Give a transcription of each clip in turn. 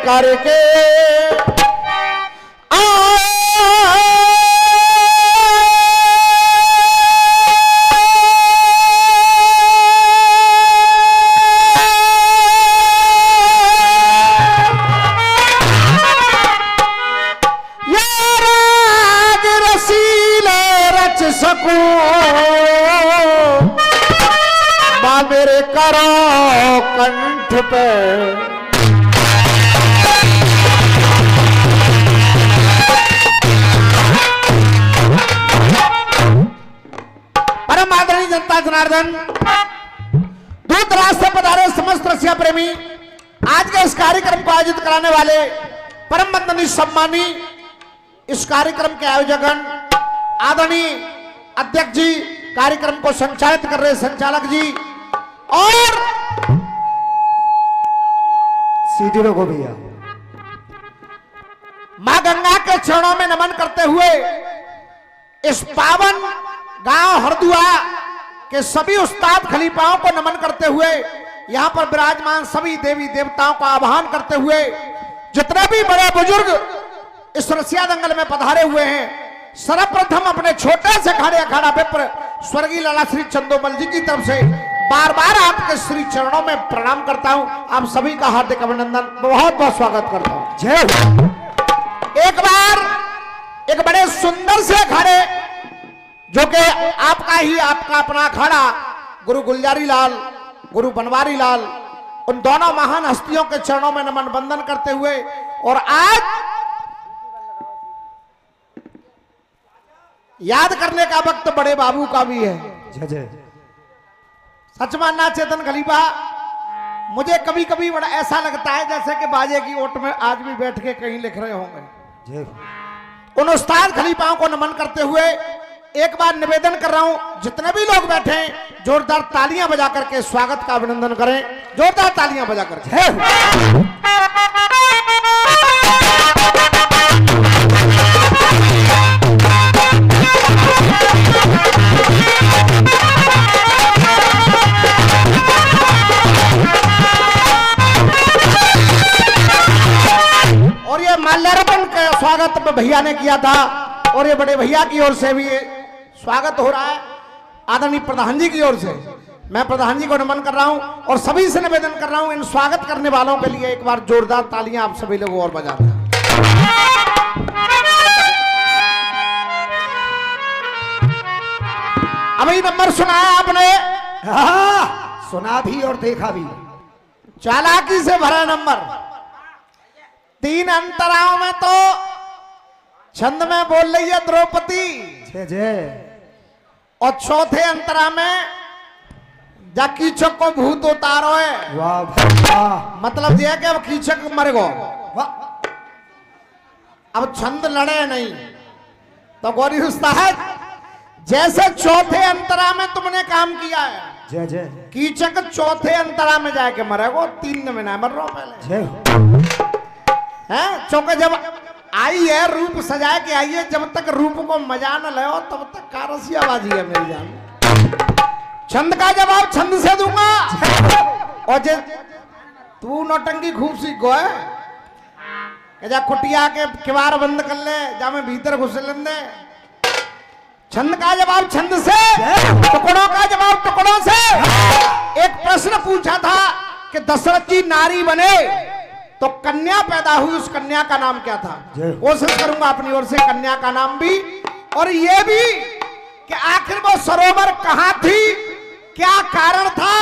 करके मेरे करो कंठ पे परम आदरणीय जनता जनार्दन, दूर दराज से पधारे समस्त रसिया प्रेमी, आज के इस कार्यक्रम को आयोजित कराने वाले परम वंदनीय सम्मानी इस कार्यक्रम के आयोजकगण आदरणीय अध्यक्ष जी, कार्यक्रम को संचालित कर रहे संचालक जी और सीधी रोको भैया, मां गंगा के चरणों में नमन करते हुए इस पावन गांव हरदुआ के सभी उस्ताद खलीफाओं को नमन करते हुए यहां पर विराजमान सभी देवी देवताओं का आह्वान करते हुए जितने भी बड़े बुजुर्ग इस रसिया दंगल में पधारे हुए हैं, सर्वप्रथम अपने छोटे से खड़े अखाड़ा विप्र स्वर्गीय लाला श्री चंदोमल जी की तरफ से बार बार आपके श्री चरणों में प्रणाम करता हूं। आप सभी का हार्दिक अभिनंदन, बहुत बहुत स्वागत करता हूं। जय। एक बार एक बड़े सुंदर से अखाड़े जो कि आपका अपना अखाड़ा गुरु गुलजारी लाल, गुरु बनवारी लाल, उन दोनों महान हस्तियों के चरणों में नमन बंदन करते हुए, और आज याद करने का वक्त बड़े बाबू का भी है। जय जय। सच मानना चेतन खलीफा, मुझे कभी कभी बड़ा ऐसा लगता है जैसे कि बाजे की ओट में आज भी बैठ के कहीं लिख रहे होंगे। जय। उन उस्ताद खलीफाओं को नमन करते हुए एक बार निवेदन कर रहा हूं, जितने भी लोग बैठे हैं जोरदार तालियां बजा करके स्वागत का अभिनंदन करें, जोरदार तालियां बजा करके। और ये माल्यार्पण का स्वागत भैया ने किया था और ये बड़े भैया की ओर से भी स्वागत हो रहा है आदरणीय प्रधान जी की ओर से। मैं प्रधान जी को नमन कर रहा हूं और सभी से निवेदन कर रहा हूं, इन स्वागत करने वालों के लिए एक बार जोरदार तालियां आप सभी लोग और बजा दें। अभी नंबर सुनाया आपने? हाँ, सुना भी और देखा भी। चालाकी से भरा नंबर। 3 अंतराओं में तो छंद में बोल रही है द्रौपदी, जय जय, और चौथे अंतरा में जा कीचक को भूत उतारो है। वाह वाह। मतलब यह कि अब कीचक मर गो, अब छंद लड़े नहीं। तो गौरी उस्ताद, जैसे चौथे अंतरा में तुमने काम किया है, जय जय, कीचक चौथे अंतरा में जाके मरेगो, 3 में ना मर रहा पहले जय है। चौके जब आई है रूप सजा के आई है, जब तक रूप को मजा न ले तब तक कारसियाबाजी है मेरी जान। छंद का जवाब छंद से दूंगा। और जे तू नौटंकी खूब सीखो है, जा कुटिया के किवाड़ बंद कर ले, जा मैं भीतर घुस लेंदे। छंद का जवाब छंद से, टुकड़ों का जवाब टुकड़ों से। एक प्रश्न पूछा था कि दशरथ जी नारी बने तो कन्या पैदा हुई, उस कन्या का नाम क्या था? कोशिश करूंगा अपनी ओर से कन्या का नाम भी, और ये भी कि आखिर वो सरोवर कहां थी, क्या कारण था,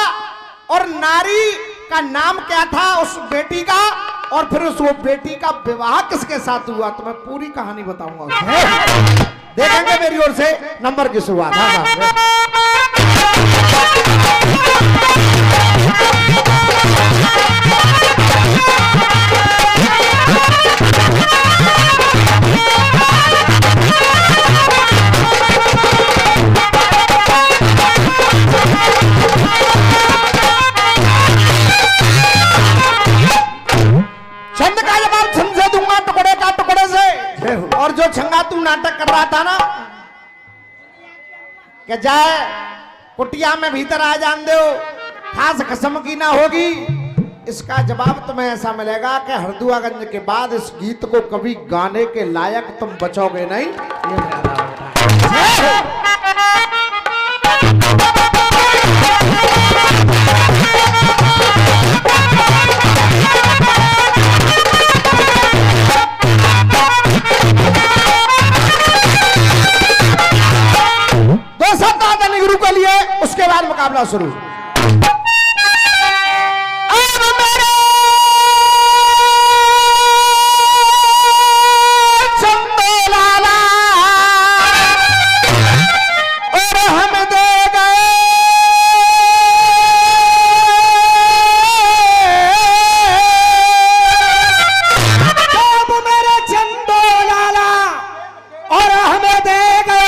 और नारी का नाम क्या था उस बेटी का, और फिर उस वो बेटी का विवाह किसके साथ हुआ, तो मैं पूरी कहानी बताऊंगा। देखेंगे मेरी ओर से नंबर की शुरुआत। छंद का जवाब छंद से दूंगा, टुकड़े का टुकड़े से। और जो छंगा तू नाटक कर रहा था ना कि जाए कुटिया में भीतर आ जान दो, खास कसम की ना होगी, इसका जवाब तुम्हें ऐसा मिलेगा कि हरदुआगंज के बाद इस गीत को कभी गाने के लायक तुम बचोगे नहीं। गुरु के लिए उसके बाद मुकाबला शुरू। अब मेरे चंदो लाला और हम दे गए अब मेरे चंदो लाला और हमें दे गए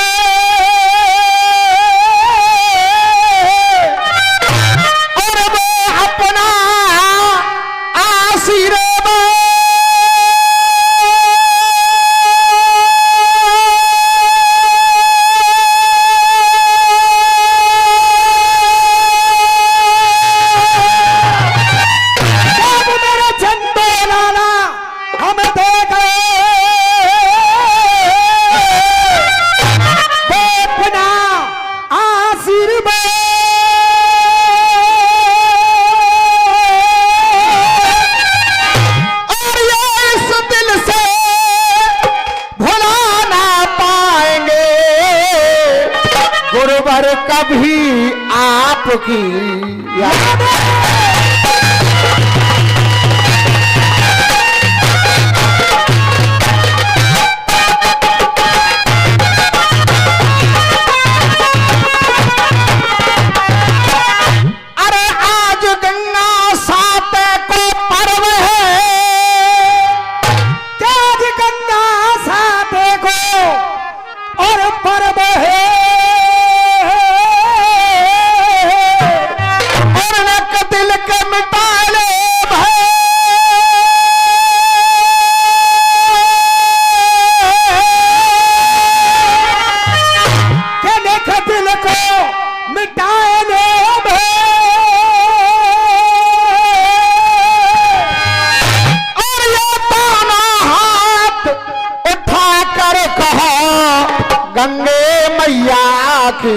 कभी आपकी याद। अरे आज गंगा सात को पर्व है, क्या आज गंगा सात को और पर्व है, गंगे मैया की।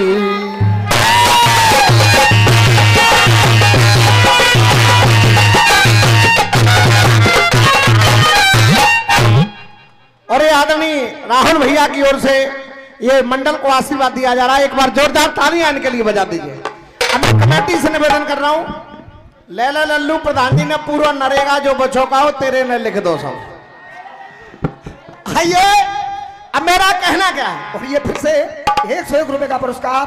और ये आदरणीय राहुल भैया की ओर से ये मंडल को आशीर्वाद दिया जा रहा है। एक बार जोरदार तालियां इनके लिए बजा दीजिए। अब मैं कमेटी से निवेदन कर रहा हूं, लैला लल्लू प्रधान जी ने पूरा नरेगा जो बच्चों का हो तेरे में लिख दो सब। आइए, अब मेरा कहना क्या है, और ये फिर से 101 रुपए का पुरस्कार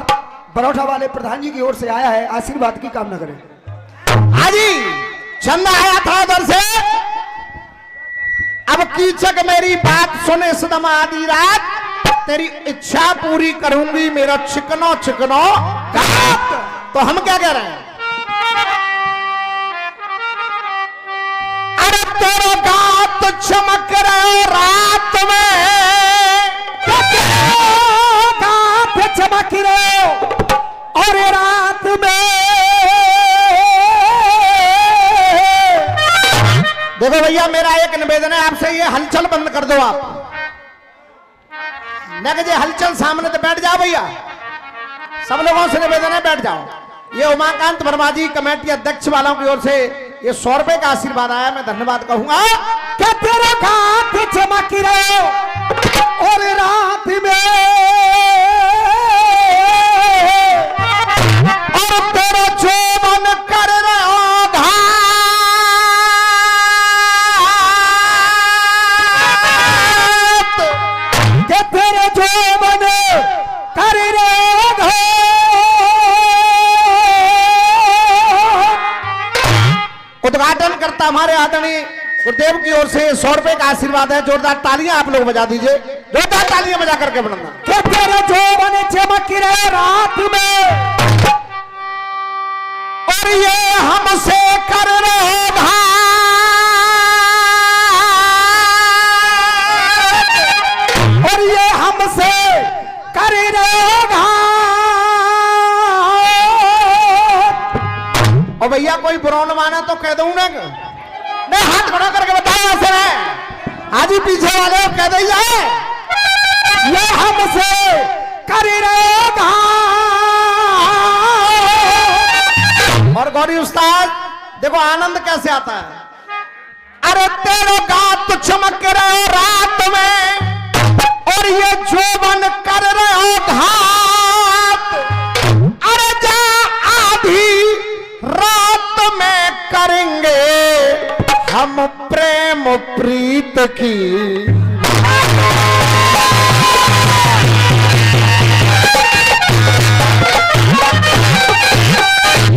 बरौठा वाले प्रधान जी की ओर से आया है, आशीर्वाद की कामना करें। हाजी चंद आया था उधर से। अब कीचक मेरी बात सुने सदम आदि रात, तेरी इच्छा पूरी करूंगी मेरा चिकनो चिकनो गात। तो हम क्या कह रहे हैं, अरे तेरा गात चमक रहे रात में, गात चमक रहे और रात में। देखो भैया मेरा एक निवेदन है आपसे, ये हलचल बंद कर दो आप। नगजे हलचल सामने तो बैठ जाओ भैया, सब लोगों से निवेदन है बैठ जाओ। ये उमाकांत वर्मा जी कमेटी अध्यक्ष वालों की ओर से ये 100 रुपए का आशीर्वाद आया, मैं धन्यवाद कहूंगा। क्या तेरा गात चमक रहे और रात में, और तेरा जो मन कर रहे हो घात। माता हमारे आदरणीय गुरुदेव की ओर से 100 रुपए का आशीर्वाद है। जोरदार तालियां आप लोग बजा दीजिए, जोरदार तालियां बजा करके बनना। के तेरे जोबन चमक रहे रात में और ये हमसे कर रहे और ये हमसे कर रहेगा। और भैया कोई बुरा माना तो कह दूं ना, मैं हाथ खड़ा करके बताया ऐसे है आजी पीछे वाले कह दिया ये हमसे कर रहेगा। और गौरी उस्ताद देखो आनंद कैसे आता है। अरे तेरे गात चमक रहे रात में और ये जोबन कर रहे हो घात। अरे जा आधी रात में करेंगे हम प्रेम प्रीत की।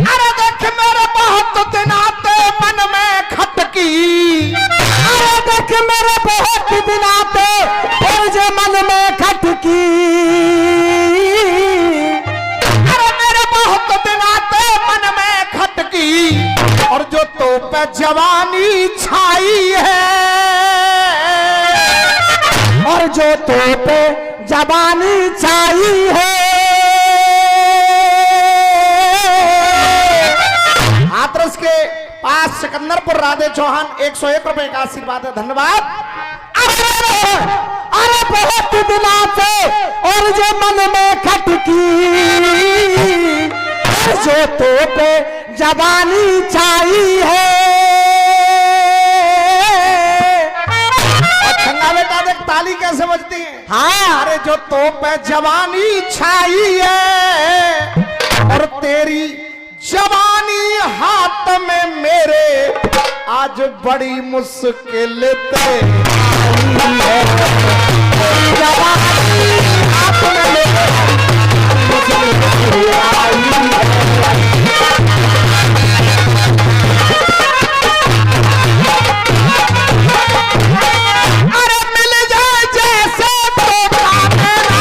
अरे देख मेरे बहुत दिन आते मन में खटकी। अरे देख मेरे बहुत दिन आते और जो मन में खटकी। अरे मेरे बहुत दिन आते मन में खटकी और जो तो पे जवानी छाई है। और जो तो पे जवानी छाई है। हाथरस के पास सिकंदरपुर राधे चौहान 101 रुपए का आशीर्वाद है, धन्यवाद। अरे बहुत दिना से और जो मन में खटकी। जो तो पे जवानी छाई है। और छंगा बेटा देख ताली कैसे बजती है। हाँ अरे जो तो पे जवानी छाई है और तेरी जवानी हाथ में मेरे आज बड़ी मुश्किल ते जवानी हाथ में मेरे अरे मिल जाए जैसे तोता मेरा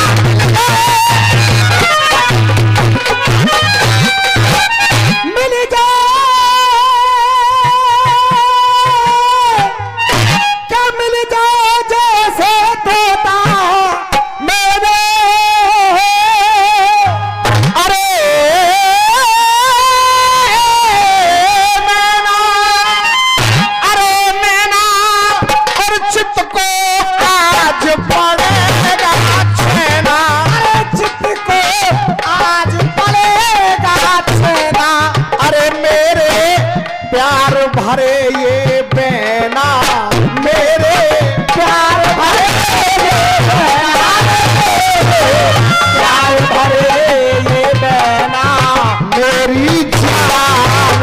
मिल जाए। क्या मिल जाए जैसे तोता मेरे। अरे मैना, अरे मैना और चित्त को आज पड़ेगा छेना। अरे चित्त को आज पड़ेगा छेना। अरे मेरे प्यार भरे ये बेना, मेरे प्यार भरे प्यार भरे ये बेना मेरी जान।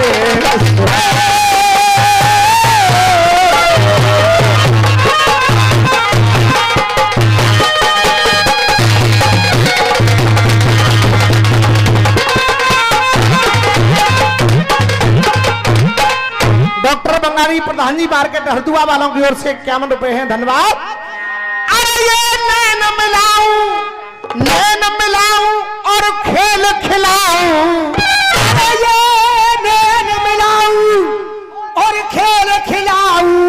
डॉक्टर बंगाली प्रधान जी मार्केट हरदुआ वालों की ओर से 51 रुपए हैं, धन्यवाद। अरे ये नैन मिलाऊं और खेल खिलाऊं। अरे ये नैन मिलाऊं और खेल खिलाऊं।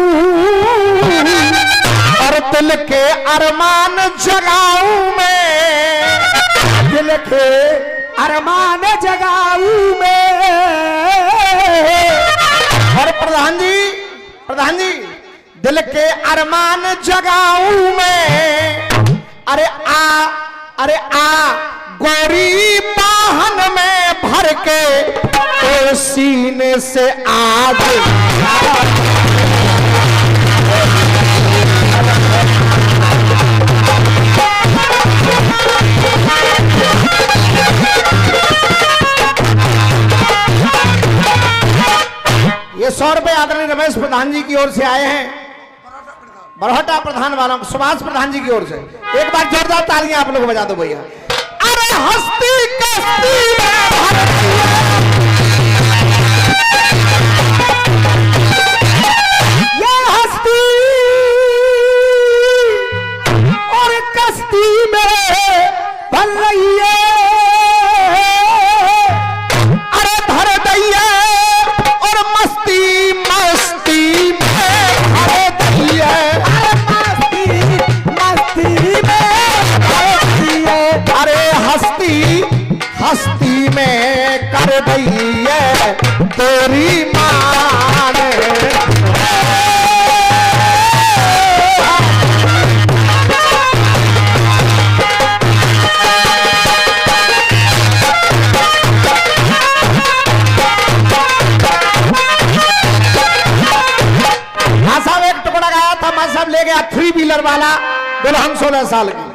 और दिल के अरमान जगाऊं मैं। दिल के अरमान जगाऊं मैं। और प्रधान जी दिल के अरमान जगाऊं मैं। अरे आ गोरी बाहन में भर के तो सीने से आज ये 100 रुपए आदरणीय रमेश प्रधान जी की ओर से आए हैं, बरहटा प्रधान वालों को, सुभाष प्रधान जी की ओर से। एक बार जोरदार तालियां आप लोग बजा दो भैया। अरे हस्ती कस्ती में भर तेरी मान साहब एक टुकड़ा गाया था, मैं साहब ले गया 3 व्हीलर वाला दुल्हन 16 साल की।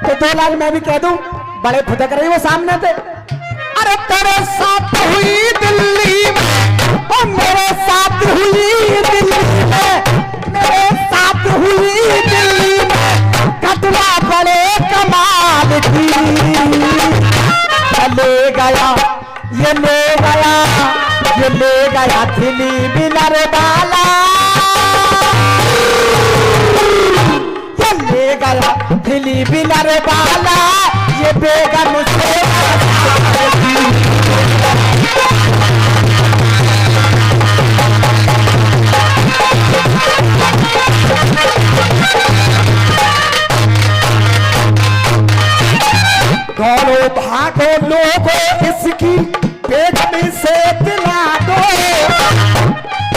तो 2 लाख मैं भी कह दूं, बड़े फुदक रही वो सामने थे। अरे तेरे साथ हुई दिल्ली में, और मेरे साथ हुई दिल्ली में, मेरे साथ हुई दिल्ली में घटना बड़े कमाल की। ले गया ये ले गया, ये ले गया दिल्ली बिलर वाला, ले गया दिल्ली बिलर वाला, ये बेगम से दौड़ो भागो लोगो इसकी बेगम से दिला दो,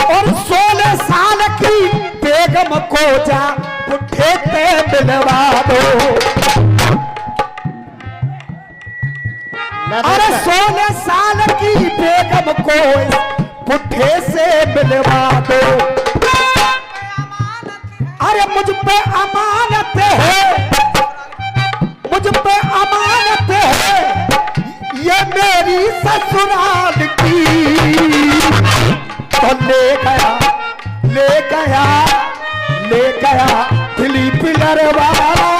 और 16 साल की बेगम को जा पुट्ठे पे मिलवा दो। अरे 16 साल की बेगम को पुट्ठे से मिलवा दो। अरे मुझ पे अमानत है, मुझ पे अमानत है, ये मेरी ससुराल की। तो ले गया ले गया ले गया दिल्ली बिलर वाला,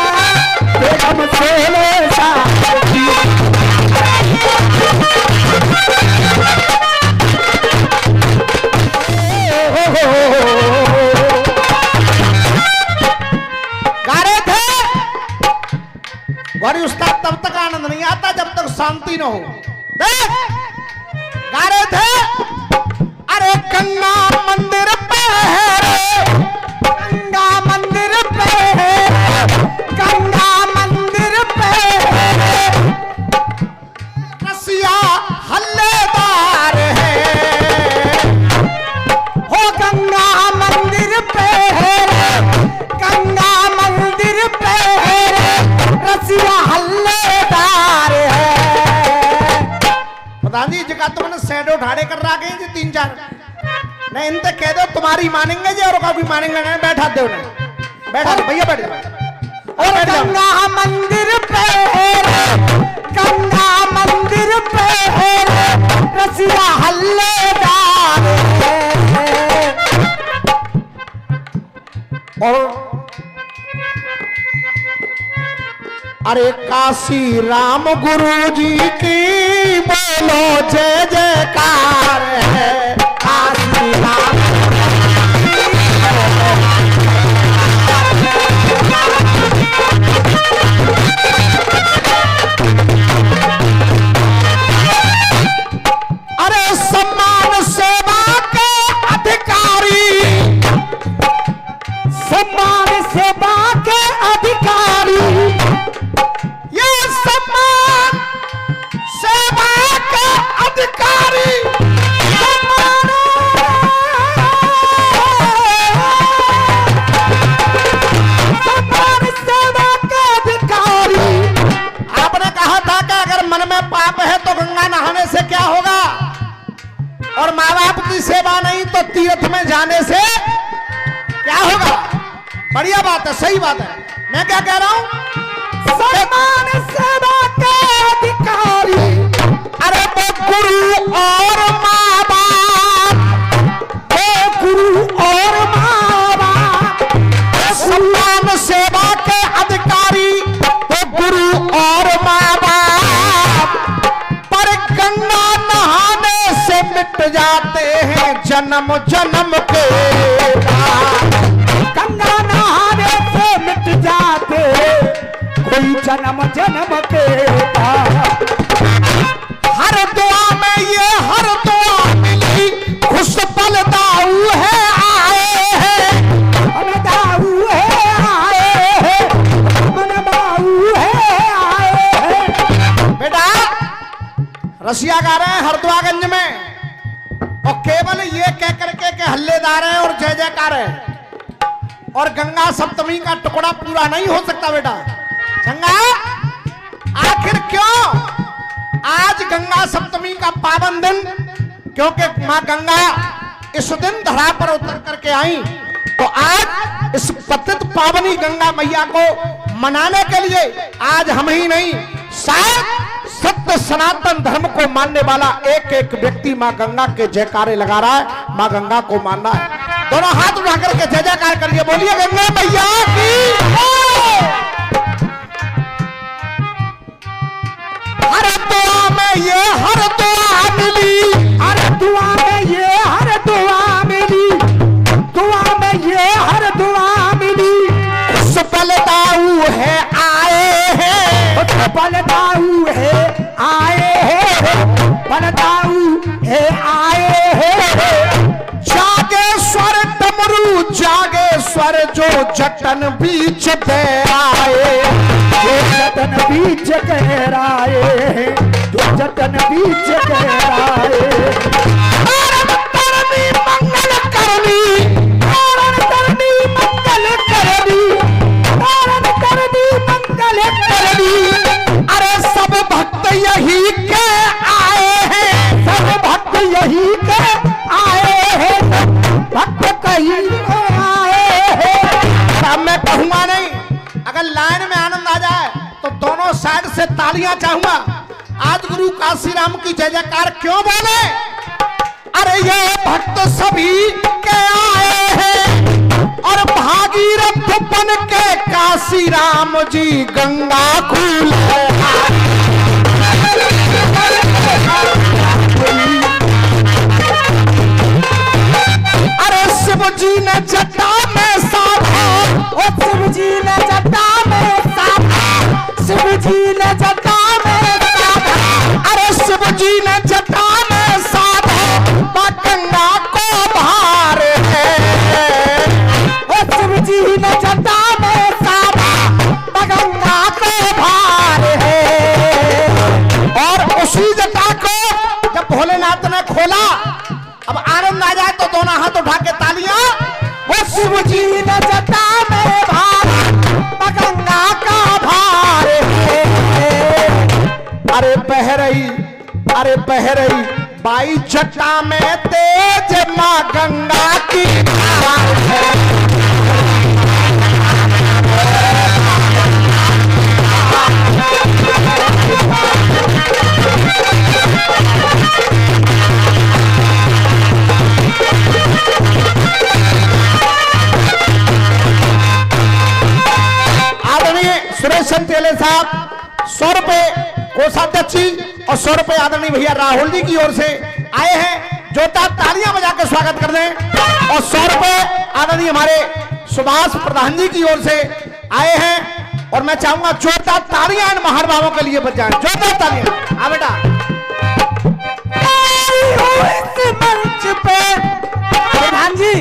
बेगम 16 साल की। गा रहे थे गौरी उस्ताद, तब तक आनंद नहीं आता जब तक शांति न हो। गा रहे थे अरे गंगा मंदिर पे है, गंगा मंदिर पे है, गंगा मंदिर पे है, रसिया हल्लेदार है। हो गंगा मंदिर पे है, गंगा मंदिर पे है, रसिया हल्लेदार है। प्रधान जी जगह तुमने सैडो ढाड़े कर रहा गए 3-4 नहीं, इनसे कह दो तुम्हारी मानेंगे जी, और कभी मानेंगे नहीं। बैठा दो उन्हें, बैठा दो भैया, बैठ जाओ। और गंगा मंदिर पे है, गंगा मंदिर पे है, रसिया हल्लेदार है। और अरे काशी राम गुरु जी की बोलो जय जयकार है, काशी राम अरे सम्मान सेवा के अधिकारी, सम्मान सेवा के अधिकारी, ये सम्मान सेवा के अधिकारी, सम्मान जाने से क्या होगा? बढ़िया बात है, सही बात है। मैं क्या कह रहा हूं? सम्मान सेवा के अधिकारी, अरे वो गुरु और माँ बाप, वो गुरु और माँ बाप, सम्मान सेवा के अधिकारी वो गुरु और माँ बाप, पर गंगा नहाने से मिट जाते हैं जन्म जन्म के पाप। गंगा नहाने से मिट जाते कोई जन्म जन्म के पाप। हर दुआ में ये हर दुआ मिली, खुश पल दाऊ है आए हैं, मन दाऊ है आए हैं, मन दाऊ है आए हैं। बेटा रसिया गा रहे हैं हरदुआगंज में, और केवल ये कह करके के हल्लेदार हैं और जय जयकार है, और गंगा सप्तमी का टुकड़ा पूरा नहीं हो सकता बेटा। चंगा आखिर क्यों आज गंगा सप्तमी का पावन दिन? क्योंकि मां गंगा इस दिन धरा पर उतर करके आई, तो आज इस पतित पावनी गंगा मैया को मनाने के लिए आज हम ही नहीं, शायद सत्य सनातन धर्म को मानने वाला एक एक व्यक्ति मां गंगा के जयकारे लगा रहा है, मां गंगा को मान रहा है। दोनों हाथ उठा करके जय जयकार करिए, बोलिए गंगा मैया की जय। हर दुआ में ये हर दुआ मिली, हर दुआ में ये हर दुआ मिली, दुआ में ये हर दुआ मिली। उस बलदाऊ है आए हैं, बलदाऊ है आए हैं, बलदाऊ है आए हैं। जागेश्वर डमरू जागेश्वर जो जटन बीच दे आए, जो जटन बीच गहराए हैं, जो जटन बीच गहराए। करनी मंगल करनी, करनी मंगल करनी, करनी मंगल करनी। अरे सब भक्त यही के आए हैं, सब भक्त यही के आए हैं, भक्त कहीं के आए हैं। अब मैं कहूंगा नहीं, अगर लाइन में आनंद आ जाए तो दोनों साइड से तालियां चाहूंगा। आज गुरु काशीराम की जय जयकार क्यों बोले? अरे ये भक्त सभी के आए हैं, और भागीरथ बन के काशीराम जी गंगा खुले। अरे शिव जी ने जटा में साधा, ओ शिव जी ने जटा में साधा, शिव जी ने जटा में साधा। अरे शिव जी ने जटा में साधा, मां गंगा को भार है। ओ शिव जी ने जटा में साधा, मां गंगा को भार है। और उसी जटा को जब भोलेनाथ ने खोला, अब आनंद आ जाए तो दोनों हाथ उठा के तालियां। ओ शिव जी ने जटा में भार, मां गंगा का भार है। अरे बह रही, अरे बह रही बाई जटा में तेज मां गंगा की धार है। आदरणीय सुरेश संतेले साहब 100 रुपए कोषाध्यक्ष जी और 100 रुपए आदरणीय भैया राहुल जी की ओर से आए हैं। जोता तालियां बजा के स्वागत कर दें। और 100 रुपए आदरणीय हमारे सुभाष प्रधान जी की ओर से आए हैं। और मैं चाहूंगा जोता तालियां इन महानुभावों के लिए बजाएं। जोता तालियां। हाँ बेटा, इस मंच पे प्रधान जी,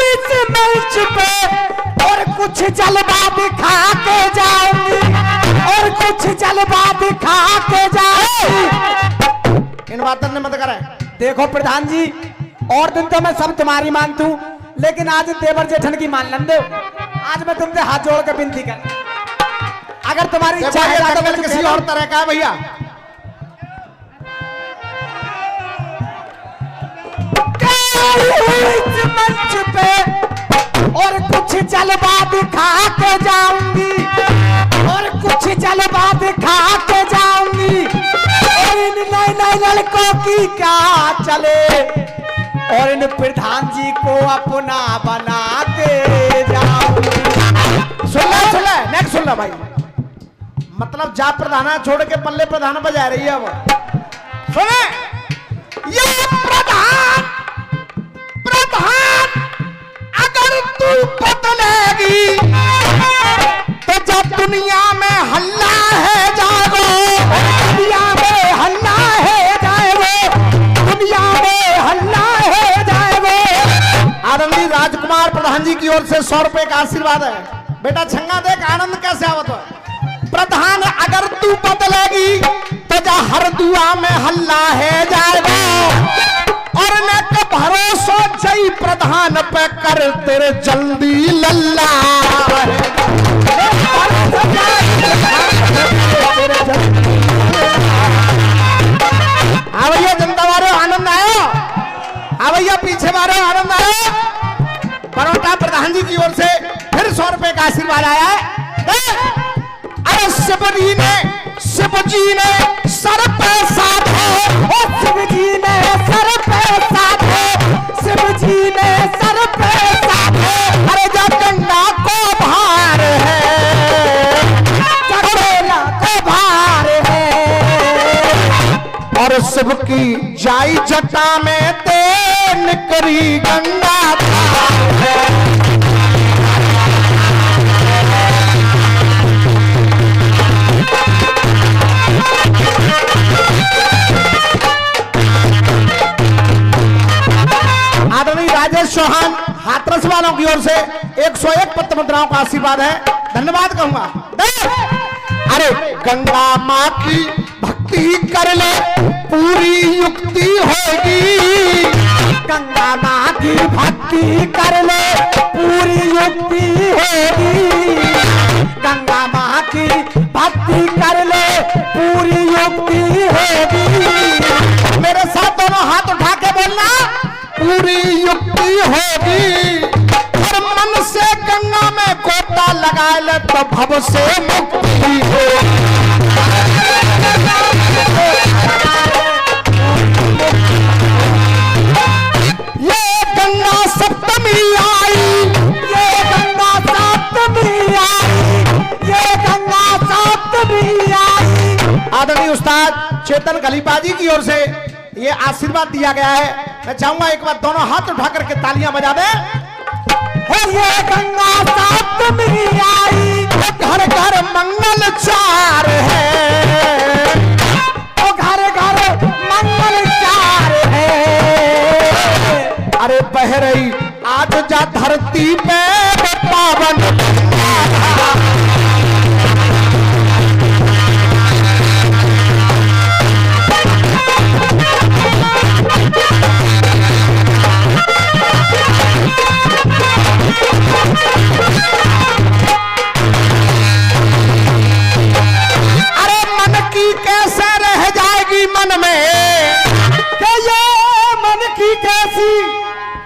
इस मंच पे और कुछ जलवा दिखा के जाऊंगी, और कुछ जलवा दिखा के जाऊंगी। इन बातों ने मत करे। देखो प्रधान जी, और दिन तो मैं सब तुम्हारी मानता हूँ, लेकिन आज देवर जेठन की मान लें दो। आज मैं तुमसे हाथ जोड़ कर विनती कर, अगर तुम्हारी इच्छा है तो मैं किसी और तरह का है भैया। आई हूँ इस मंच पे और कुछ जलवा दिखा के जाऊंगी, और कुछ जलवा दिखा के जाऊंगी, और इन नए नए लड़कों की क्या चले, और इन प्रधान जी को अपना बना के जाऊंगी। सुन ले नेक्स्ट सुन ले भाई। मतलब जा प्रधाना छोड़ के पल्ले प्रधान बजा रही है वो। सुने ये प्रधान प्रधान अगर तू बदलेगी तो जब दुनिया में हल्ला है जागो, दुनिया में हल्ला है जाएगो, दुनिया में हल्ला है जाएगो। आदरणीय राजकुमार प्रधान जी की ओर से 100 रुपए का आशीर्वाद है। बेटा छंगा देख आनंद कैसे आवत है। प्रधान अगर तू बदलेगी तो जा हर दुआ में हल्ला है जाएगा, और न का भरोसा जई प्रधान पे कर तेरे जल्दी लल्ला भैया जनता वाले आनंद आयो, भैया पीछे वाले आनंद आयो। परोटा प्रधान जी की ओर से फिर 100 रुपए का आशीर्वाद आया है। अरे शिव जी ने सर पे साधे, शिव जी ने सर पे साधे, शिव जी ने सर पे साधे। अरे जब गंगा को भार है, चढ़ेला को भार है, और शिव की जाई जटा में ते निकरी गंगा धार है। आदरणीय राजेश चौहान हाथरस वालों की ओर से 101 पत्र मुद्राओं का आशीर्वाद है, धन्यवाद कहूंगा। अरे गंगा माँ की भक्ति कर ले पूरी युक्ति होगी, गंगा माँ की भक्ति कर ले पूरी युक्ति होगी, गंगा माँ की भक्ति कर ले पूरी युक्ति होगी। मेरे साथ दोनों हाथ उठा के बोलना, पूरी युक्ति होगी। और मन से गंगा में गोता लगा ले तो भव से मुक्ति होगी। ये गंगा सप्तमी आई, ये गंगा सप्तमी आई, ये गंगा सप्तमी आई। आदरणीय उस्ताद चेतन खलीफा जी की ओर से ये आशीर्वाद दिया गया है। मैं चाहूंगा एक बार दोनों हाथ उठा करके तालियां बजा दें। ये गंगा सप्तमी आई, घर घर मंगल चार है, ओ घर घर मंगल चार है। अरे बह रही आज जा धरती पे पावन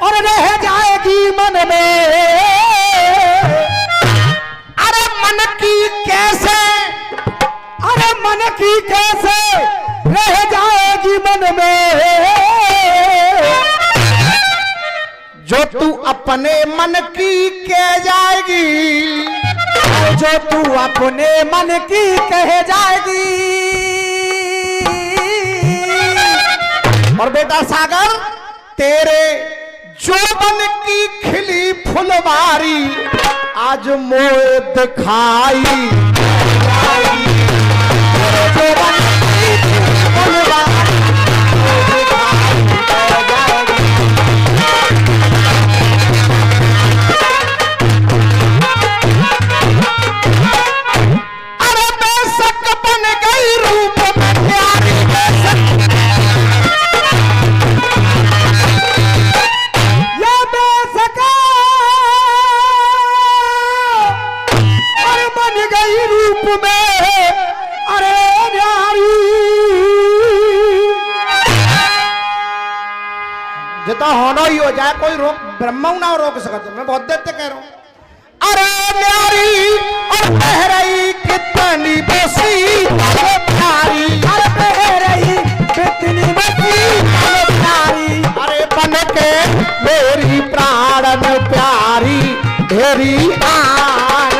और रह जाएगी मन में। अरे मन की कैसे, अरे मन की कैसे रह जाएगी मन में, जो तू अपने मन की कह जाएगी, जो तू अपने मन की कह जाएगी। और बेटा सागर तेरे जोबन की खिली फुलवारी आज मोए दिखाई, जोबन की फुलवारी अरे बेशक बन गई रूप में प्यारी, अरे हो जाए, कोई रोक ब्रह्मा ना रोक सकते। मैं बहुत देर से कह रहा हूं, अरे न्यारी और बह रही कितनी बसी प्यारी, अरे बह रही कितनी बसी प्यारी, अरे बन के मेरी प्राणन प्यारी ढेरी आन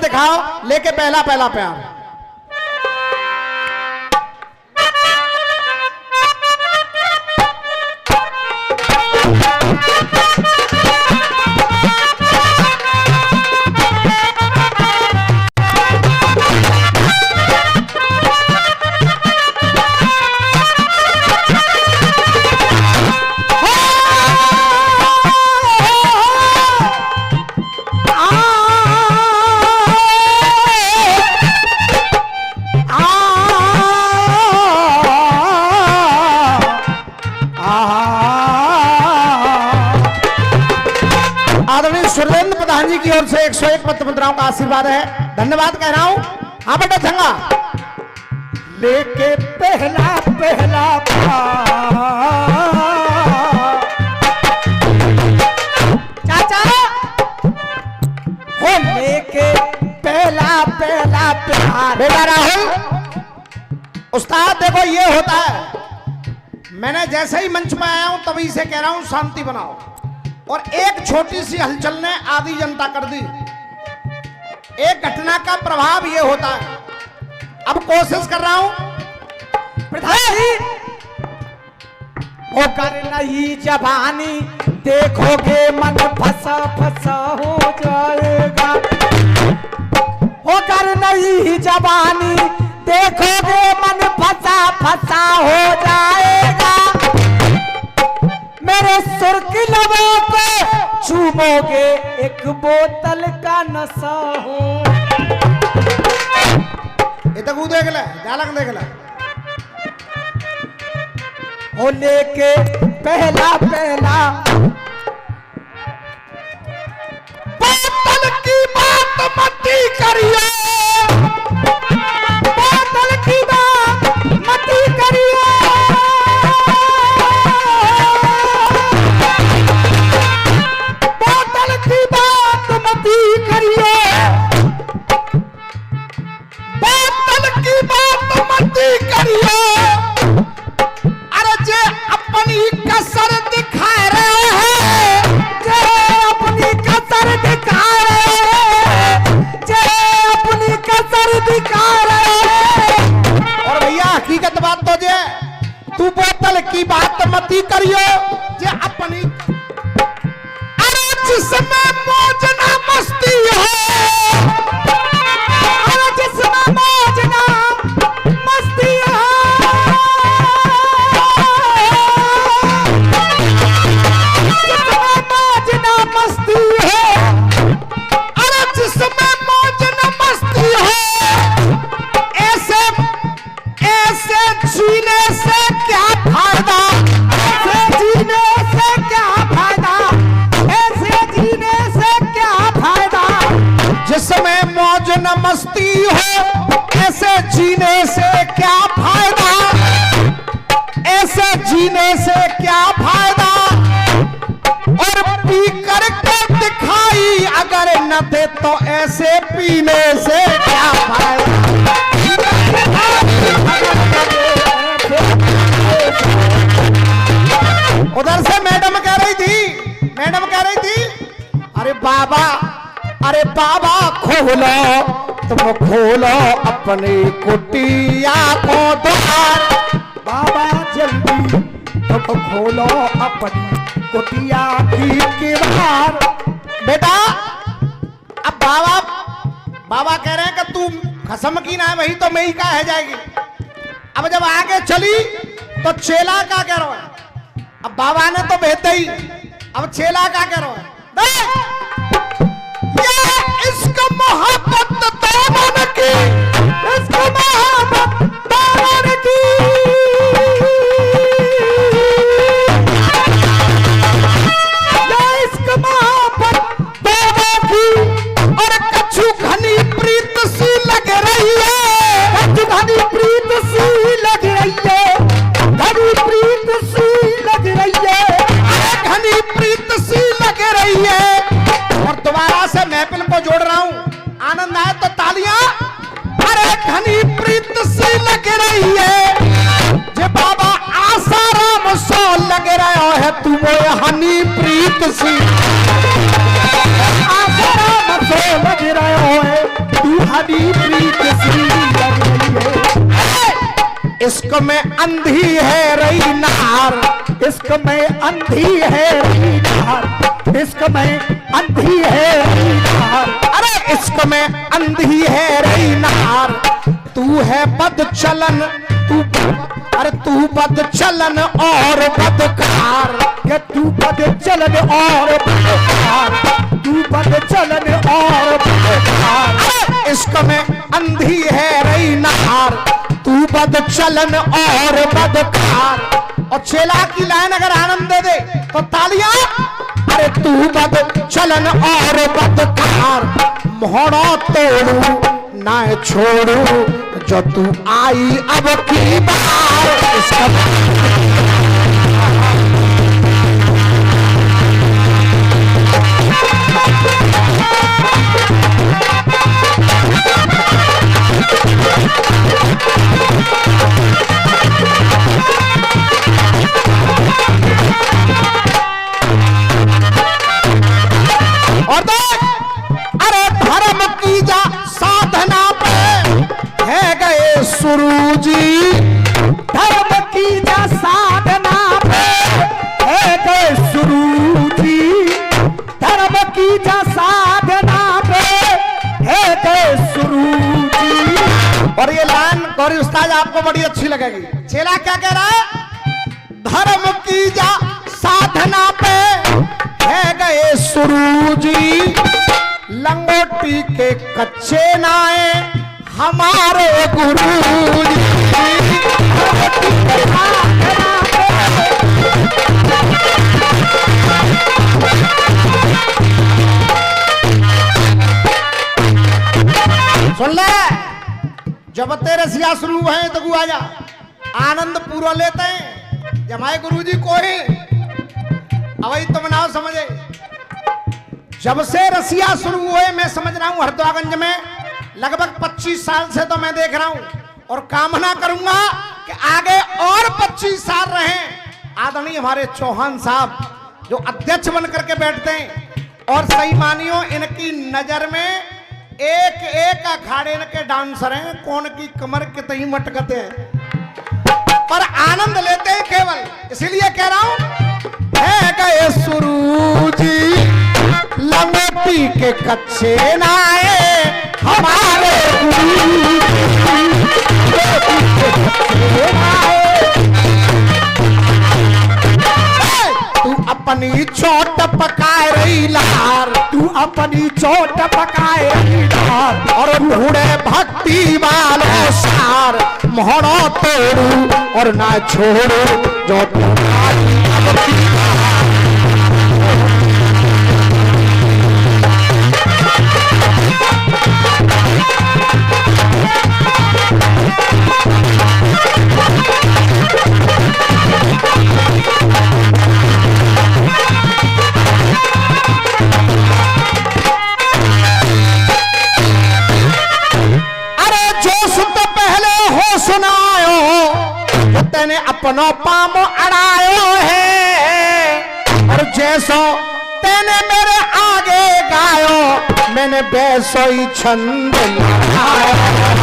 दिखाओ लेके पहला पहला प्यार। आदरणीय सुरेंद्र प्रधान जी की ओर से 101 पत्र मुद्राओं का आशीर्वाद है, धन्यवाद कह रहा हूं। हाँ बेटा झंगा लेके पहला पहला चाचा हो लेके पहला पहला प्यार। बेटा राहुल, उस्ताद देखो ये होता है, मैंने जैसे ही मंच में आया हूं तभी से कह रहा हूं शांति बनाओ, और एक छोटी सी हलचल ने आधी जनता कर दी। एक घटना का प्रभाव ये होता है। अब कोशिश कर रहा हूं प्रधान जी, वो कर नहीं जवानी देखोगे मन फसा फसा हो जाएगा, वो कर नहीं जवानी देखोगे मन फसा फसा हो जाएगा, मेरे सुर की लबों को चूमोगे एक बोतल का नशा हो। ये तक देख ले, जालक देख ले। हो लेके पहला पहला बोतल की बात मत करिए, बोतल की बात मत करिए, बोतल की बात मत करिए, बोतल की बात मत करिए, अरे जे अपनी कसर दिखा रहे हैं, जे अपनी कसर दिखा रहे हैं, जे अपनी कसर दिखा रहे हैं। और भैया हकीकत बात तो जे तू बोतल की बात मत करियो, जे अपनी, अरे जिसमें मौज ना मस्ती है, अरे जिसमें मौज ना मस्ती है, जिसमें मौज ना मस्ती है, अरे जिसमें मौज ना मस्ती है, ऐसे ऐसे जीने से क्या फायदा, ऐसे जीने से क्या फायदा, ऐसे जीने से क्या फायदा, जिसमें मौज न मस्ती हो, ऐसे जीने से क्या फायदा, ऐसे जीने से क्या फायदा, और पी करके दिखाई अगर न दे तो ऐसे पीने से क्या फायदा। उधर से मैडम कह रही थी, मैडम कह रही थी, अरे बाबा, अरे बाबा खोलो, तुम खोलो अपनी कुटिया को द्वार, बाबा जल्दी तुम खोलो अपनी कुटिया की किवाड़। बेटा अब बाबा, बाबा कह रहे हैं कि तू खसम की ना है, वही तो मैं ही का है जाएगी। अब जब आगे चली तो चेला का कह रहा है, अब बाबा ने तो बेहते ही, अब चेला का कह रहा है, ये इसको मोहब्बत दामन की, इसको मोहब्बत दामन की, प्रीत सी आसरा मसो लग रहा है दुहानी प्रीत सी लग रही है। इश्क में अंधी है रही नार, इश्क में अंधी है रही नार, इश्क में अंधी है रही नार। अरे इश्क में अंधी है रही नार, तू है बद चलन तू, अरे तू बद चलन और बदकार, कि तू बद चलन और बदकार, तू बद चलन और बदकार। इश्क में अंधी है रही नार, तू बद चलन और बदकार। और चेला की लाइन अगर आनंद दे दे तो तालियां। अरे तू बद चलन और बदकार, मोहड़ा तोड़ू ना छोड़ू जो तू आई अब की बार। इसका और देख, अरे धर्म की जा साधना पे है गए सुरूजी, धर्म की जा साधना पे है गए सुरूजी, धर्म की जा साधना पे है गए सुरूजी। और ये लाइन गौरी उस्ताद आपको बड़ी अच्छी लगेगी। चेला क्या कह रहा है? धर्म की जा साधना पे है गए सुरूजी, लंगोटी के कच्चे नाए हमारे गुरुजी। सुन ले, जब तेरे रसिया शुरू है तो गु आजा, आनंद पूरा लेते हैं जमाए गुरुजी को ही। अवई तुम ना समझे, जब से रसिया शुरू हुए मैं समझ रहा हूं हरदोगंज में लगभग 25 साल से तो मैं देख रहा हूं और कामना करूंगा कि आगे और 25 साल रहें। आदरणीय हमारे चौहान साहब जो अध्यक्ष बन करके बैठते हैं और सही मानियो इनकी नजर में एक एक अखाड़े के डांसर हैं, कौन की कमर कितनी मटकते हैं पर आनंद लेते हैं केवल। इसीलिए कह रहा हूं है गए सुरूजी, लंगोटी के कच्चे नाए हमारे गुरुजी। तू अपनी चोट पकाए रही लार, तू अपनी चोट पकाए रही लार, और ढूंढे भक्ति वालों सार, मोहरा तोड़ू और ना छोड़ू जो तुम्हारी अब की बार। तेने अपनो पाम अड़ायो है, और जैसो तेने मेरे आगे गायो मैंने वैसो ही छंद लगाया।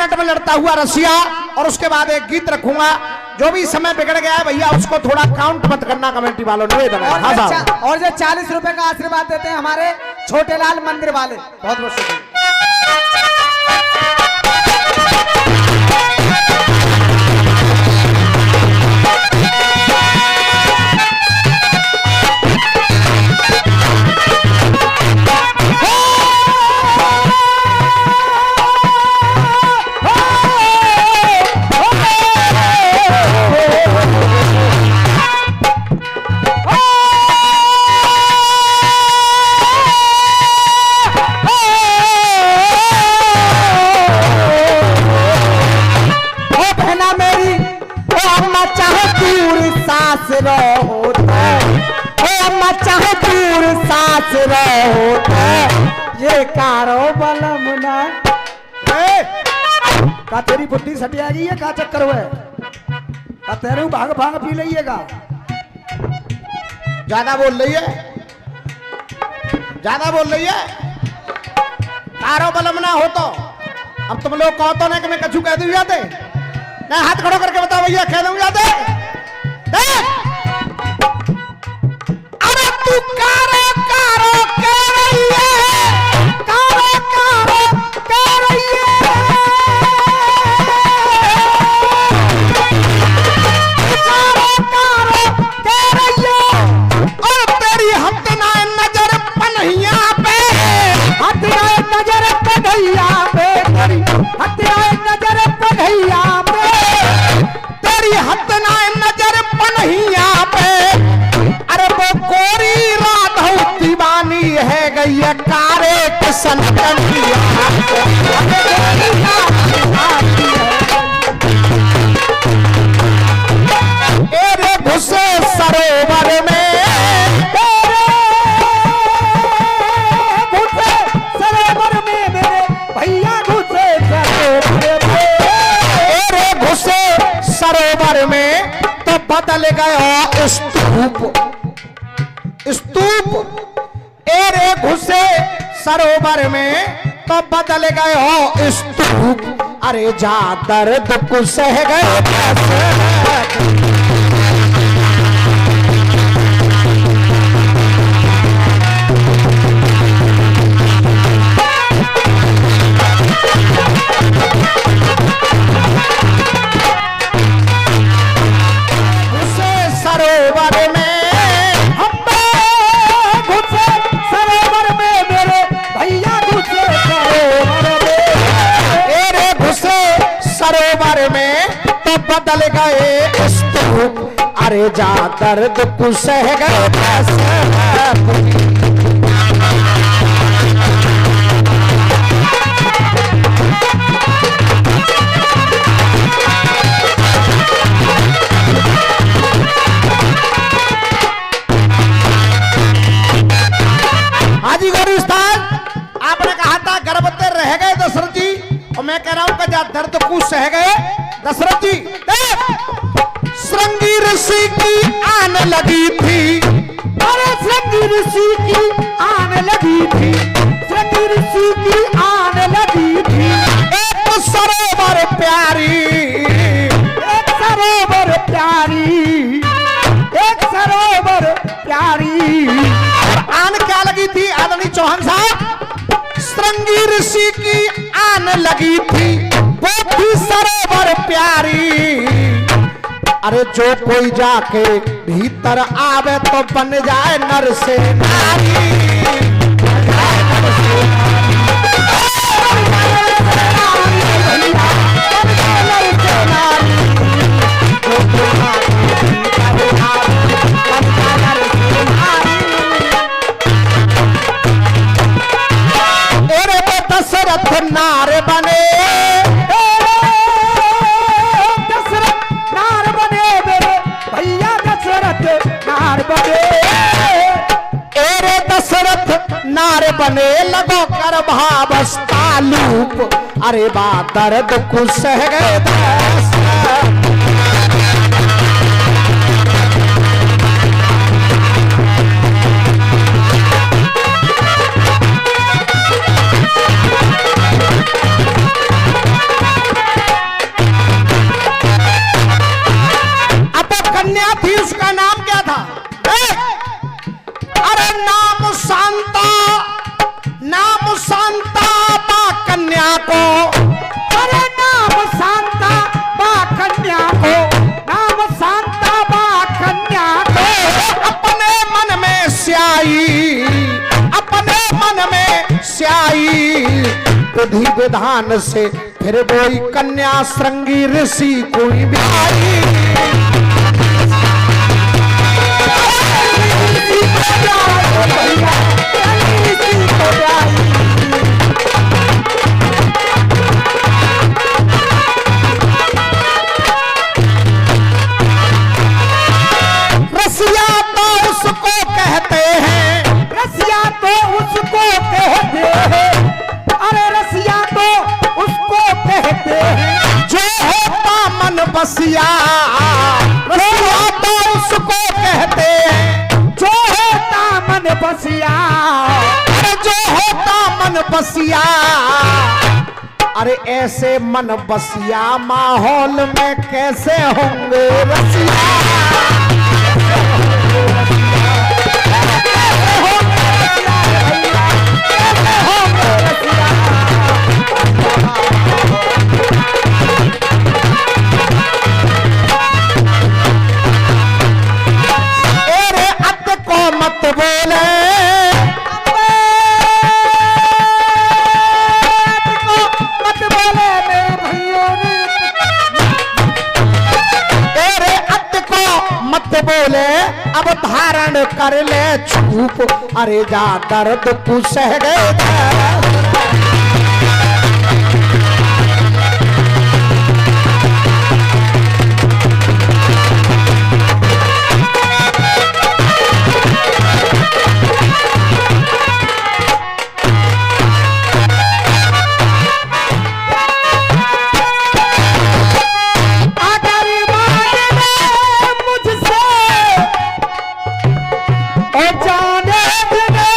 में लड़ता हुआ रसिया और उसके बाद एक गीत रखूंगा। जो भी समय बिगड़ गया है भैया उसको थोड़ा काउंट मत करना कमेटी वालों ने। और जो 40 रुपए का आशीर्वाद देते हैं हमारे छोटे लाल मंदिर वाले, बहुत बहुत शुक्रिया। रहो तो, अम्मा चाहे दूर सास रहो तो, बलमना का तेरी बुद्धि सटिया गई है, का चक्कर हुआ है? का तेरे भाग भाग पी लीएगा? ज्यादा बोल रही है, ज्यादा बोल रही है। कारो बलम ना हो तो अब तुम लोग कहो तो ना कि मैं कछु कह दूं जाते ना, हाथ खड़ो करके बताओ भैया कह दूं जाते। अरे तू कारो कारो कह रही है, कारो कारो कह रही है, कारो कारो कह रही है। और तेरी हद ना नजर पनहिया पे, हथियार नजर कन्हैया पे, तेरी हथियार नजर कन्हैया पे, तेरी हद ना नजर पनहिया पे। अरे वो गोरी राधौ दीवानी है गई है कारे किसन कन्हैया एरे घुसे सरोवर में, घुसे सरोवर में मेरे भैया, घुसे सरोवर में, एरे घुसे सरोवर में तो बदल गया स्तूप, स्तूप। एरे घुसे सरोवर में तो बदल गए स्तूप। अरे जा दर्द को सह गए कैसे। घुसे सरोवर में, घुसे सरोवर में मेरे भैया, घुसे सरोवर में, एरे घुसे सरोवर में तो बदल गए स्तूप। अरे जा दर्द को सह गए कैसे। हाजी गोरिस्तान आपने कहा था गर्भवती रह गए दशरथ जी, और मैं कह रहा हूं कि जा दर्द को सह गए दशरथ जी। श्रृंगी ऋषि की आन लगी थी, अरे श्रृंगी ऋषि की आन लगी थी, श्रृंगी ऋषि की आन लगी थी, एक सरोवर प्यारी, एक सरोवर प्यारी, एक सरोवर प्यारी। आन क्या लगी थी आदरणीय चौहान साहब? श्रृंगी ऋषि की आन लगी थी, वो थी सरोवर प्यारी। अरे जो कोई जाके भीतर आवे तो बन जाए नर से नारी। एरे वो दशरथ नार बने, दशरथ नार बने मेरे भैया, दशरथ नार बने, एरे दशरथ नार बने लगो कर भावस्था लूप। अरे बा दर्द को सह गए दशरथ। अब कन्या थी, उसका नाम क्या था? अरे नाम शांता, नाम शांता बा कन्या को, अरे नाम शांता बा कन्या को, नाम शांता बा कन्या को, अपने मन में स्याई, अपने मन में स्याई। विधि विधान से फिर कोई कन्या श्रृंगी ऋषि कोई ब्याई। रसिया तो उसको कहते हैं, रसिया तो उसको कहते हैं, रसिया, रसिया तो उसको कहते हैं जो होता मन बसिया, अरे जो होता मन बसिया। अरे ऐसे मन बसिया माहौल में कैसे होंगे रसिया। अरे अत को मत बोले, मत बोले मेरे भैया ने, तेरे अत को मत बोले, अब धारण कर ले चुप। अरे जा दर्द तू सह गए। अगर मांगने मुझसे ओ जाने दे,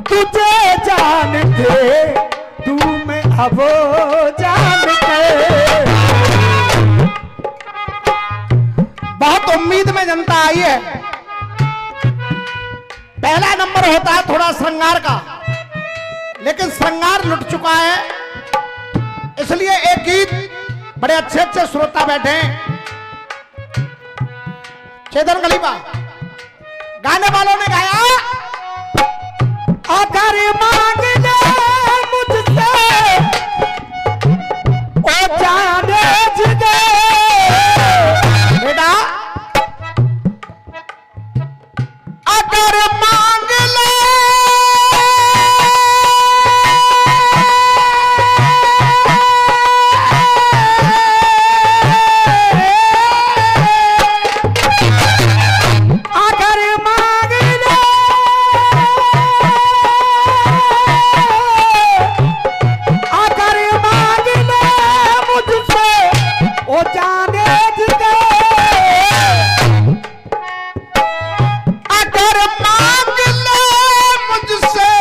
तुझे जानते तू मैं अब जानते। बहुत उम्मीद में जनता आई है। पहला नंबर होता है थोड़ा श्रृंगार का, लेकिन श्रृंगार लुट चुका है। इसलिए एक गीत बड़े अच्छे अच्छे श्रोता बैठे हैं। चेतन गलीबा गाने वालों ने गाया, अगर मांगने मुझसे ओ जाने दे, बेटा अगर मांग ले अगर मांगने अगर मांगने मुझसे ओ जाने दे, अगर मांग ले मुझसे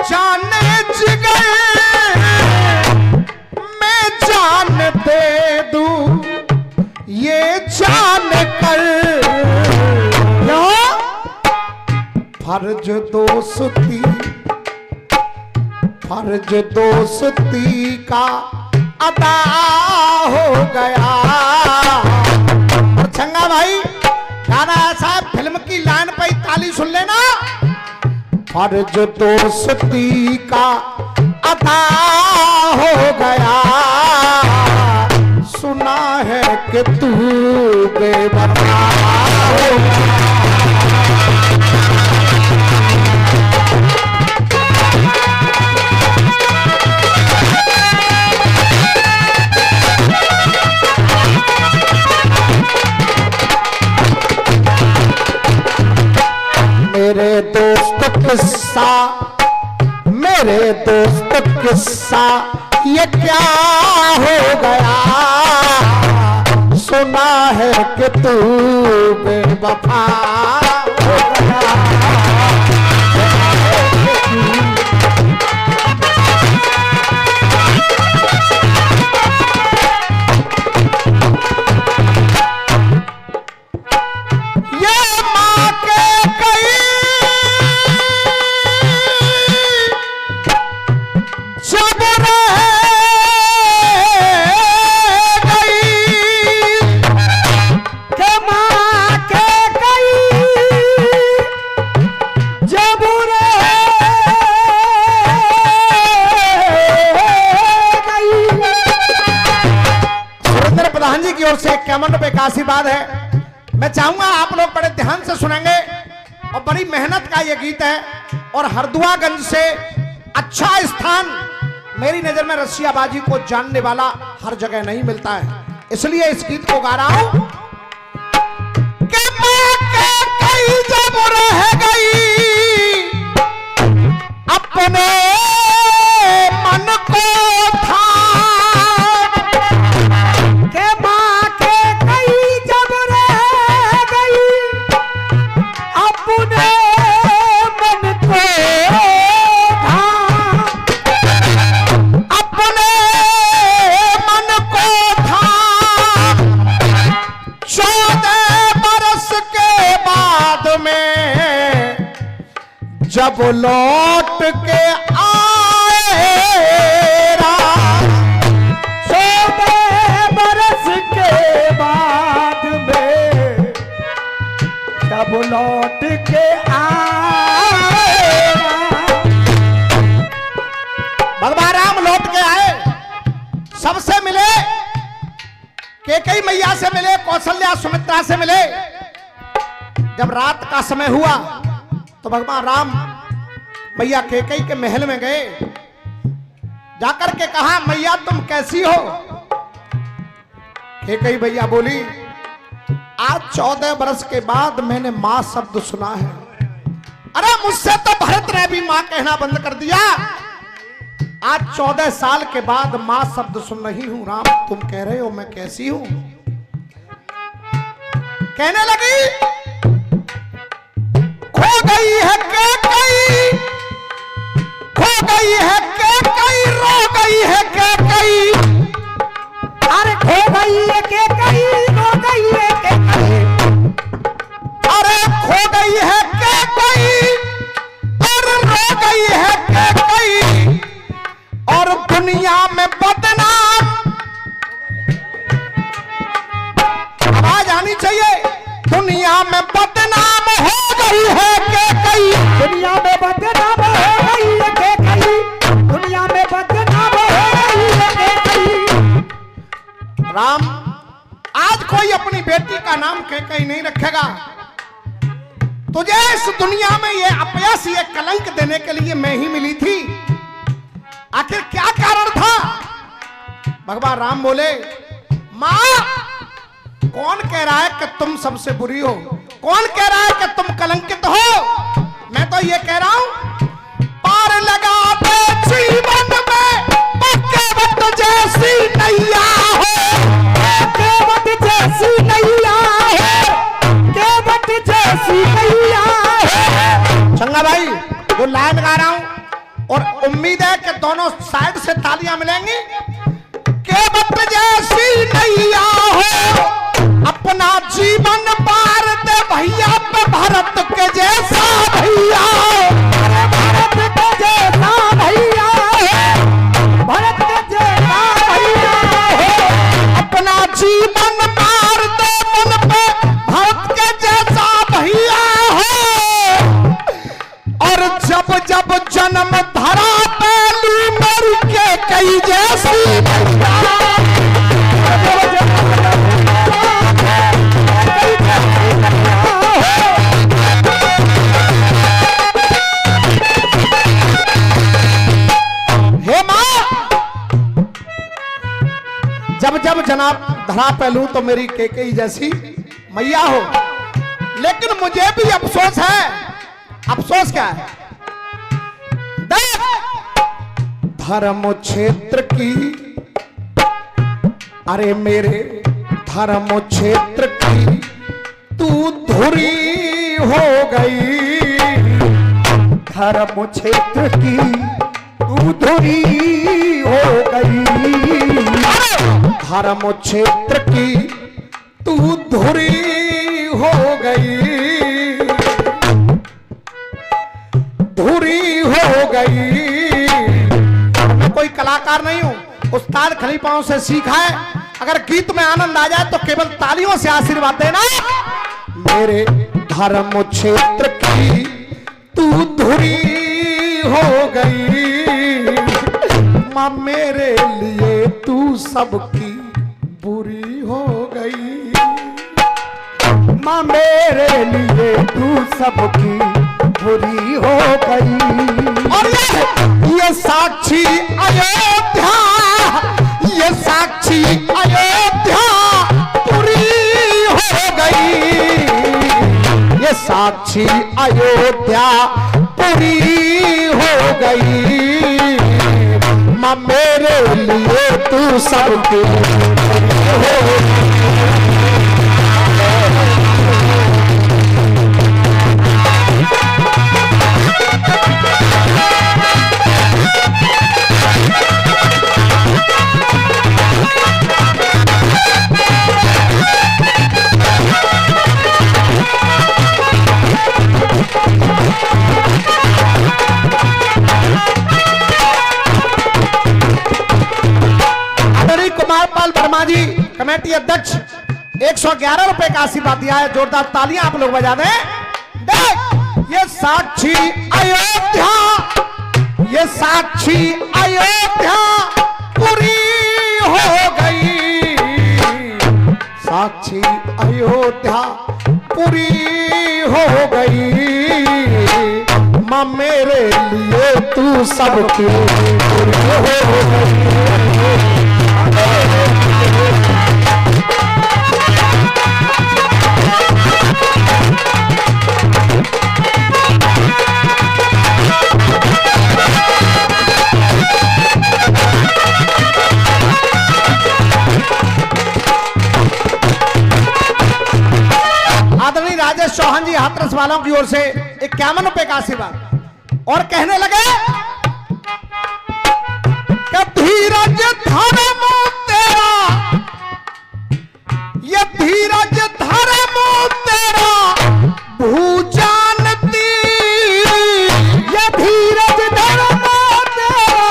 जाने जिगर, मैं जान दे दूं ये जान कर। क्यों? फर्ज दोस्ती, फर्ज दोस्ती का अदा हो गया। और छंगा भाई गाना ऐसा है, फिल्म की लाइन पे ताली सुन लेना। फर्ज दोस्ती का अदा हो गया, सुना है कि तू बेवफा हो गया। मेरे दोस्त किस्सा, मेरे दोस्त किस्सा ये क्या हो गया, सुना है कि तू बेवफा हो गया। ये माँ के कई जब रह गई, के माँ के कई जब रह गई। सुरेंद्र प्रधान जी की ओर से 51 रुपए का आशीर्वाद है। मैं चाहूंगा आप लोग बड़े ध्यान से सुनेंगे, और बड़ी मेहनत का ये गीत है। और हरदुआगंज से अच्छा स्थान मेरी नजर में रसियाबाजी को जानने वाला हर जगह नहीं मिलता है, इसलिए इस गीत को गा रहा हूं। कि मां के कई जब रह गई, अपने मन को था जब लौट के आए राम 14 बरस के बाद में जब लौट के आए भगवान राम लौट के आए, सबसे मिले, कैकेयी मैया से मिले, कौशल्या सुमित्रा से मिले। जब रात का समय हुआ तो भगवान राम मैया कैकेयी के महल में गए, जाकर के कहा मैया तुम कैसी हो? कैकेयी मैया बोली आज 14 बरस के बाद मैंने मां शब्द सुना है। अरे मुझसे तो भरत ने भी मां कहना बंद कर दिया, आज 14 साल के बाद मां शब्द सुन रही हूं। राम तुम कह रहे हो मैं कैसी हूं? कहने लगी खो गई है कैकेयी, खो गई है कैकेयी, रो गई है कैकेयी। अरे खो गई है कैकेयी, रो गई है कैकेयी। अरे खो गई है कैकेयी और रो गई है कैकेयी, और दुनिया में बदनाम, आवाज आनी चाहिए, दुनिया में बदनाम हो गई है कैकेयी। दुनिया में बदनाम हो गई है कैकेयी, दुनिया में बदनाम हो गई है कैकेयी। राम आज कोई अपनी बेटी का नाम कैकेयी नहीं रखेगा। तुझे इस दुनिया में ये अपयश, ये कलंक देने के लिए मैं ही मिली थी। आखिर क्या कारण था? भगवान राम बोले मां कौन कह रहा है कि तुम सबसे बुरी हो? कौन कह रहा है कि तुम कलंकित हो? मैं तो ये कह रहा हूं पार लगा दे जीवन में केवट जैसी नैया हो, केवट जैसी नैया है, केवट जैसी नैया है। चंगा भाई वो लाइन गा रहा हूं और उम्मीद है कि दोनों साइड से तालियां मिलेंगी। केवट जैसी नैया हो, अपना जीवन पार दे भैया पे भरत के जैसा भैया हो। भरत के जैसा भैया है, भरत के जैसा भैया है। अपना जीवन पार दे मन पे भरत के जैसा भैया हो, और जब जब जन्म धरा पहली मेरी कैकेयी जैसी भैया। हे मां जब जब जनाब धरा पहलू तो मेरी कैकेयी जैसी मैया हो, लेकिन मुझे भी अफसोस है। अफसोस क्या है? देख धर्म क्षेत्र की, अरे मेरे धर्म क्षेत्र की तू धुरी हो गई, धर्म क्षेत्र की तू धुरी हो गई। धर्म क्षेत्र की तू धुरी हो गई, धुरी हो गई। मैं कोई कलाकार नहीं हूं, उस्ताद खलीफाओं से सीखा है। अगर गीत में आनंद आ जाए तो केवल तालियों से आशीर्वाद देना। मेरे धर्म क्षेत्र की तू धुरी हो गई, मां मेरे लिए तू सबकी बुरी हो गई, मां मेरे लिए तू सबकी बुरी हो गई। और ये साक्षी अयोध्या, ये साक्षी अयोध्या पूरी हो गई, ये साक्षी अयोध्या पूरी हो गई, मां मेरे लिए तू सबकी हो गई। शर्मा जी कमेटी अध्यक्ष 111 रुपए का आशीर्वाद दिया है। जोरदार तालियां आप लोग बजा दें। देख ये साक्षी अयोध्या, ये साक्षी अयोध्या पूरी हो गई, साक्षी अयोध्या पूरी हो गई, मां मेरे लिए तू सबकी पूरी हो गई। आदरणीय राजेश चौहान जी हाथरस वालों की ओर से 51 रुपए का आशीर्वाद और कहने लगे कि धीरज धर्म तेरा, ये धीरज धर्म तेरा भूजानती, ये धीरज धर्म तेरा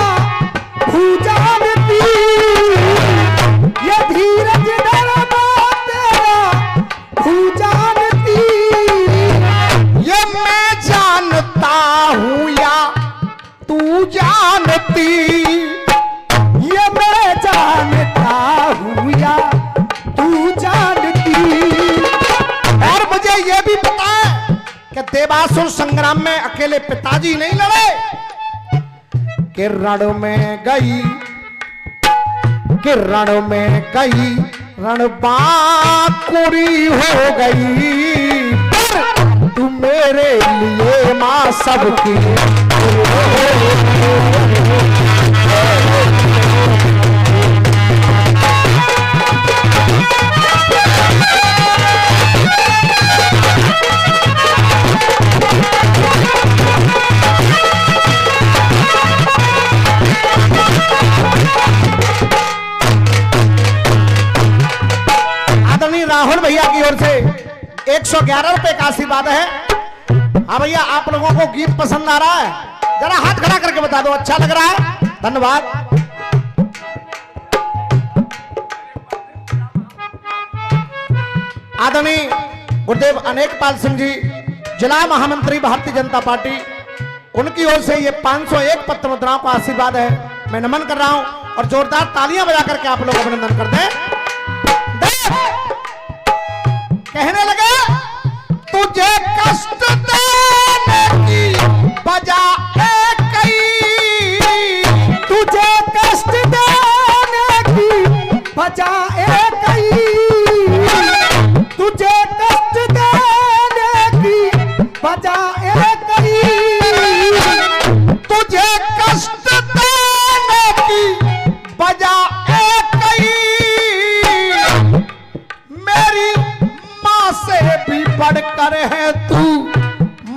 भूजानती, ये धीरज धर्म तेरा भूजानती, ये मैं जानता हूं या तू जानती, ये मैं जानता हूं या तू जानती। और मुझे यह भी पता है कि देवासुर संग्राम में अकेले पिताजी नहीं लड़े, कि रण में गई, कि रण में गई रणबांकुरी हो गई, पर तू मेरे लिए मां सबकी। आदरणीय राहुल भैया की ओर से 111 रुपए का आशीर्वाद है। हाँ भैया आप लोगों को गीत पसंद आ रहा है, जरा हाथ खड़ा करके बता दो अच्छा लग रहा है। धन्यवाद। आदरणीय गुरुदेव अनेकपाल सिंह जी जिला महामंत्री भारतीय जनता पार्टी, उनकी ओर से ये 501 पत्र मुद्राओं का आशीर्वाद है। मैं नमन कर रहा हूं और जोरदार तालियां बजा करके आप लोग अभिनंदन कर दें। कहने लगे तुझे कष्ट देने की बजाय कई, तुझे कष्ट देने की बजाय कई, तुझे कष्ट देने की बजाय कई, तुझे कष्ट देने की बजाय कई, मेरी मां से भी बढ़कर है तू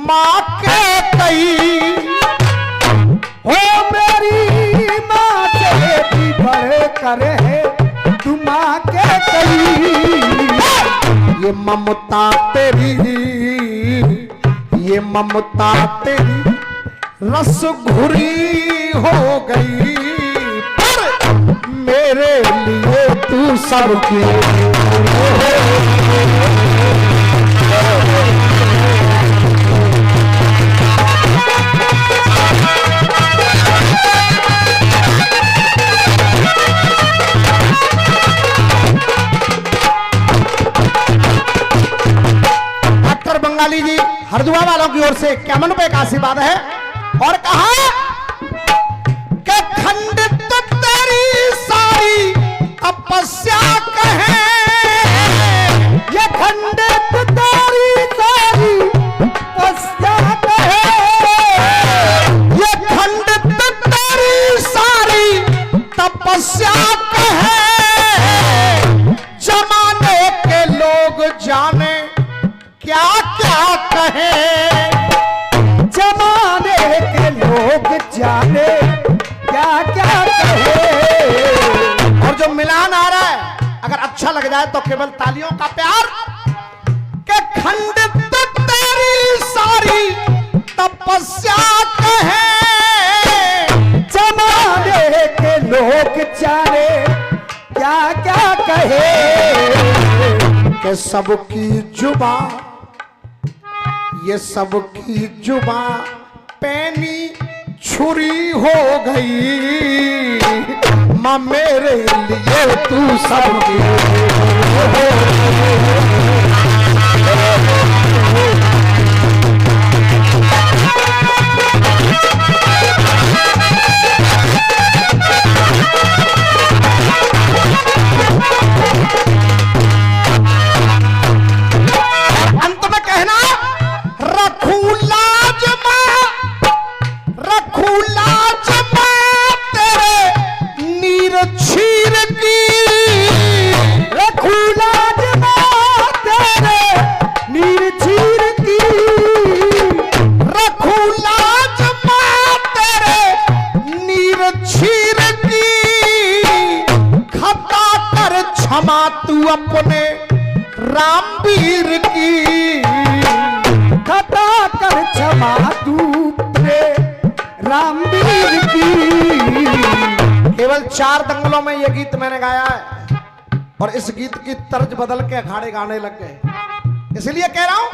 मां के कई, हो मेरी मां से भी बढ़कर है तू मां के कई। ये ममता तेरी, ये ममता तेरी रस घुरी हो गई, पर मेरे लिए तू सबकी। डॉक्टर बंगाली जी हरदुआ वालों की ओर से 51 रुपए का आशीर्वाद है और कहा कि खंडित तेरी सारी तपस्या कहे, ये खंडित तेरी सारी तपस्या कहे, ये खंडित तेरी सारी तपस्या कहे, जमाने के लोग जाने क्या क्या कहे, जमाने के लोग जाने क्या क्या कहे। और जो मिलान आ रहा है अगर अच्छा लग जाए तो केवल तालियों का प्यार, के खंडित तेरी सारी तपस्या कहे, जमाने के लोग जाने क्या क्या कहे कि सबकी जुबा, ये सबकी जुबा पैनी छुरी हो गई। माँ मेरे लिए तू सबकी अंत में कहना रखूं लाज मां तेरे नीर छीर की, रखूं लाज मां तेरे नीर छीर की, रखूं लाज मां तेरे नीर छीर की। खता कर क्षमा तू अपने रामवीर की, खता कर क्षमा तू अपने रामवीर की। केवल 4 दंगलों में यह गीत मैंने गाया है और इस गीत की तर्ज बदल के अखाड़े गाने लग गए, इसलिए कह रहा हूं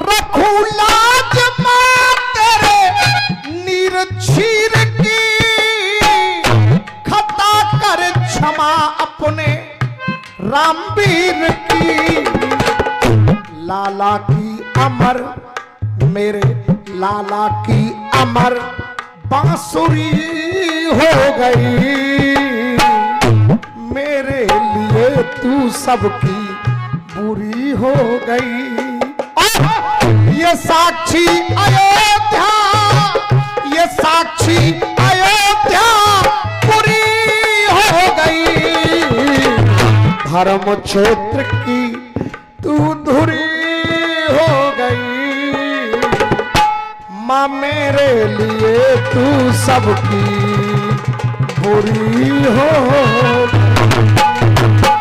रखूं लाज मां तेरे नीर छीर की, खता कर क्षमा अपने रामवीर की। लाला की अमर, मेरे लाला की अमर बांसुरी हो गई। मेरे लिए तू सबकी बुरी हो गई। ये साक्षी अयोध्या, ये साक्षी अयोध्या पूरी हो गई। धर्म क्षेत्र की तू धुरी हो गई। माँ मेरे लिए तू सबकी बुरी हो गई।